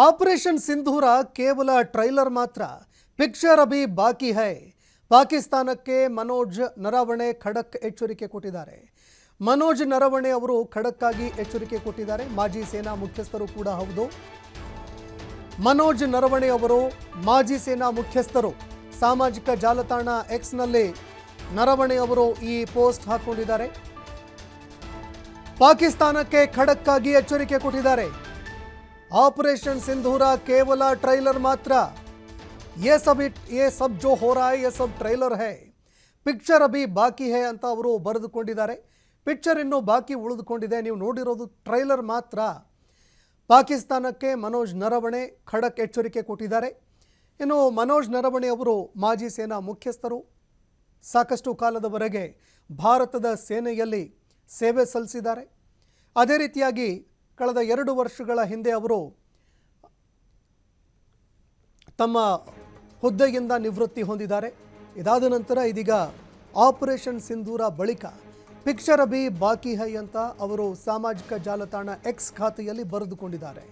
Operation ಸಿಂಧೂರ ಕೇವಲ trailer ಮಾತ್ರ, picture Abhi ಬಾಕಿ ಹೈ. ಪಾಕಿಸ್ತಾನಕ್ಕೆ ಮನೋಜ್ ನರವಣೆ ಖಡಕ್ ಎಚ್ಚರಿಕೆ ಕೊಟ್ಟಿದ್ದಾರೆ. ಮನೋಜ್ ನರವಣೆ ಅವರು ಖಡಕ್ ಆಗಿ ಎಚ್ಚರಿಕೆ ಕೊಟ್ಟಿದ್ದಾರೆ. ಮಾಜಿ ಸೇನಾ ಮುಖ್ಯಸ್ಥರು ಕೂಡ ಹೌದು. ಮನೋಜ್ ನರವಣೆ ಅವರು ಮಾಜಿ ಸೇನಾ ಮುಖ್ಯಸ್ಥರು. ಸಾಮಾಜಿಕ ಜಾಲತಾಣ ಎಕ್ಸ್ ನಲ್ಲಿ ನರವಣೆ ಅವರು ಈ ಪೋಸ್ಟ್ ಹಾಕೊಂಡಿದ್ದಾರೆ. ಪಾಕಿಸ್ತಾನಕ್ಕೆ ಖಡಕ್ ಆಗಿ ಎಚ್ಚರಿಕೆ ಕೊಟ್ಟಿದ್ದಾರೆ. ऑपरेशन सिंधूरा केवल ट्रेलर मात्र, ये सब जो हो रहा है ये सब ट्रेलर है, पिक्चर अभी बाकी है ಅಂತ ಅವರು ಬರೆದುಕೊಂಡಿದ್ದಾರೆ. ಪಿಕ್ಚರ್ ಇನ್ನೂ ಬಾಕಿ ಉಳಿದುಕೊಂಡಿದೆ, ನೀವು ನೋಡಿರೋದು ಟ್ರೈಲರ್ ಮಾತ್ರ. ಪಾಕಿಸ್ತಾನಕ್ಕೆ ಮನೋಜ್ ನರವಣೆ ಖಡಕ್ ಎಚ್ಚರಿಕೆ ಕೊಟ್ಟಿದ್ದಾರೆ. ಇನ್ನು ಮನೋಜ್ ನರವಣೆ ಅವರು ಮಾಜಿ ಸೇನಾ ಮುಖ್ಯಸ್ಥರು. ಸಾಕಷ್ಟು ಕಾಲದವರೆಗೆ ಭಾರತದ ಸೇನೆಯಲ್ಲಿ ಸೇವೆ ಸಲ್ಲಿಸಿದ್ದಾರೆ. ಅದೇ ರೀತಿಯಾಗಿ ಕಳೆದ 2 ವರ್ಷಗಳ ಹಿಂದೆ ಅವರು ತಮ್ಮ ಹುದ್ದೆಯಿಂದ ನಿವೃತ್ತಿ ಹೊಂದಿದ್ದಾರೆ. ಇದಾದ ನಂತರ ಇದೀಗ ಆಪರೇಷನ್ ಸಿಂಧೂರ ಬಳಿಕ ಪಿಕ್ಚರ್ ಅಭಿ ಬಾಕಿ ಹೈ ಅಂತ ಅವರು ಸಾಮಾಜಿಕ ಜಾಲತಾಣ ಎಕ್ಸ್ ಖಾತೆಯಲ್ಲಿ ಬರೆದುಕೊಂಡಿದ್ದಾರೆ.